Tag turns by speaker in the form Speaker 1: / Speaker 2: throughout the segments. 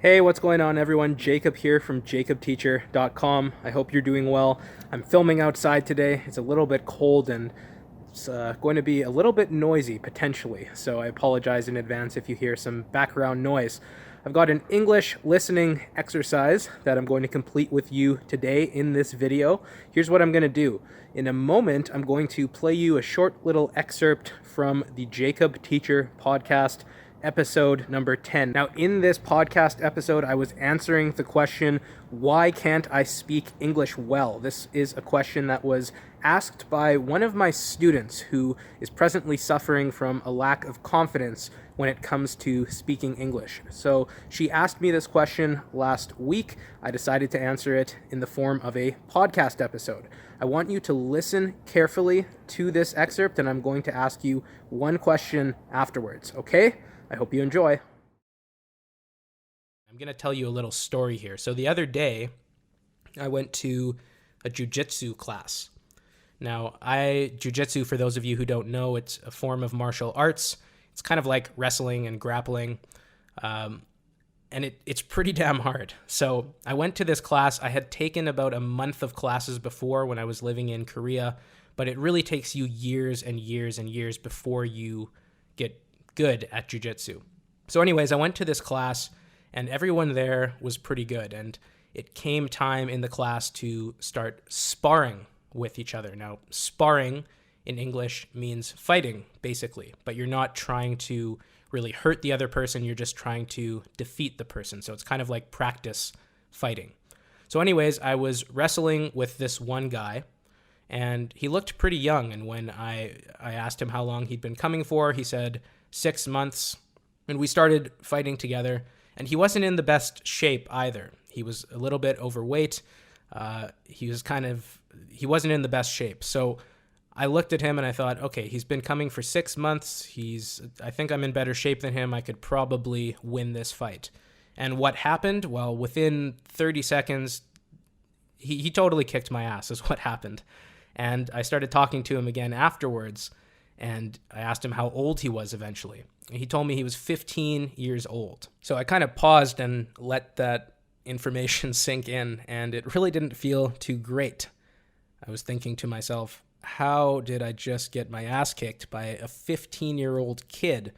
Speaker 1: Hey, what's going on everyone? Jacob here from jacobteacher.com. I hope you're doing well. I'm filming outside today. It's a little bit cold and it's going to be a little bit noisy potentially, so I apologize in advance if you hear some background noise. I've got an English listening exercise that I'm going to complete with you today in this video. Here's what I'm going to do. In a moment, I'm going to play you a short little excerpt from the Jacob Teacher podcast, episode number 10. Now, in this podcast episode, I was answering the question, why can't I speak English well? This is a question that was asked by one of my students who is presently suffering from a lack of confidence when it comes to speaking English. So she asked me this question last week. I decided to answer it in the form of a podcast episode. I want you to listen carefully to this excerpt, and I'm going to ask you one question afterwards, okay? I hope you enjoy. I'm going to tell you a little story here. So the other day, I went to a jiu-jitsu class. Now, jiu-jitsu, for those of you who don't know, it's a form of martial arts. It's kind of like wrestling and grappling, and it's pretty damn hard. So I went to this class. I had taken about a month of classes before when I was living in Korea, but it really takes you years and years and years before you get good at jiu-jitsu. So anyways, I went to this class and everyone there was pretty good, and it came time in the class to start sparring with each other. Now, sparring in English means fighting, basically, but you're not trying to really hurt the other person, you're just trying to defeat the person. So it's kind of like practice fighting. So anyways, I was wrestling with this one guy, and he looked pretty young, and when I asked him how long he'd been coming for, he said 6 months, and we started fighting together, and he wasn't in the best shape either. He was a little bit overweight. He wasn't in the best shape. So I looked at him and I thought, okay, he's been coming for 6 months. I think I'm in better shape than him. I could probably win this fight. And what happened? Well, within 30 seconds, he totally kicked my ass is what happened. And I started talking to him again afterwards, and I asked him how old he was eventually. He told me he was 15 years old. So I kind of paused and let that information sink in, and it really didn't feel too great. I was thinking to myself, how did I just get my ass kicked by a 15-year-old kid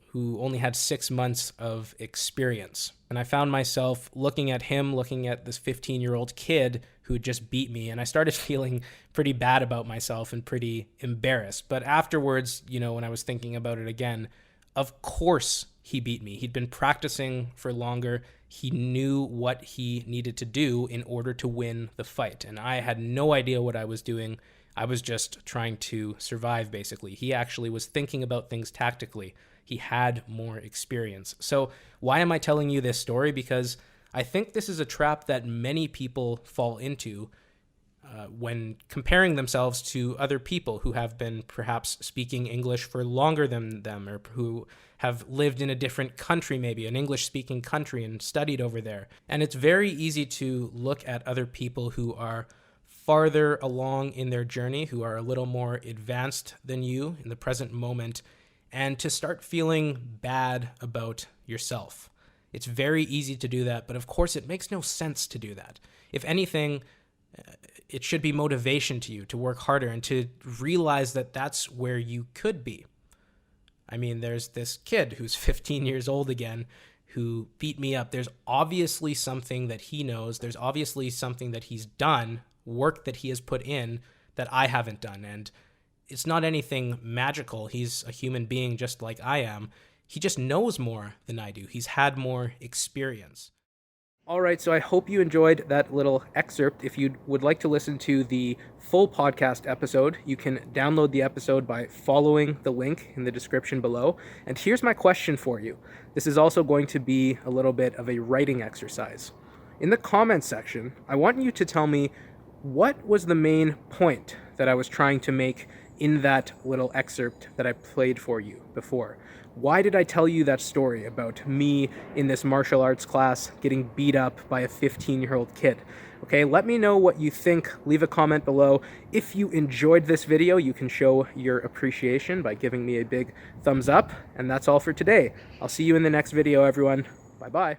Speaker 1: who only had 6 months of experience? And I found myself looking at him, looking at this 15-year-old kid who just beat me, and I started feeling pretty bad about myself and pretty embarrassed. But afterwards, when I was thinking about it again, of course he beat me. He'd been practicing for longer. He knew what he needed to do in order to win the fight, and I had no idea what I was doing. I was just trying to survive, basically. He actually was thinking about things tactically. He had more experience. So why am I telling you this story? Because I think this is a trap that many people fall into when comparing themselves to other people who have been perhaps speaking English for longer than them, or who have lived in a different country, maybe an English-speaking country, and studied over there. And it's very easy to look at other people who are farther along in their journey, who are a little more advanced than you in the present moment, and to start feeling bad about yourself. It's very easy to do that, but of course it makes no sense to do that. If anything, it should be motivation to you to work harder and to realize that that's where you could be. I mean, there's this kid who's 15 years old again who beat me up. There's obviously something that he knows. There's obviously something that he's done, work that he has put in that I haven't done. And it's not anything magical. He's a human being just like I am. He just knows more than I do. He's had more experience. All right, so I hope you enjoyed that little excerpt. If you would like to listen to the full podcast episode, you can download the episode by following the link in the description below. And here's my question for you. This is also going to be a little bit of a writing exercise. In the comments section, I want you to tell me what was the main point that I was trying to make in that little excerpt that I played for you before. Why did I tell you that story about me in this martial arts class getting beat up by a 15-year-old kid? Okay, let me know what you think. Leave a comment below. If you enjoyed this video, you can show your appreciation by giving me a big thumbs up. And that's all for today. I'll see you in the next video, everyone. Bye-bye.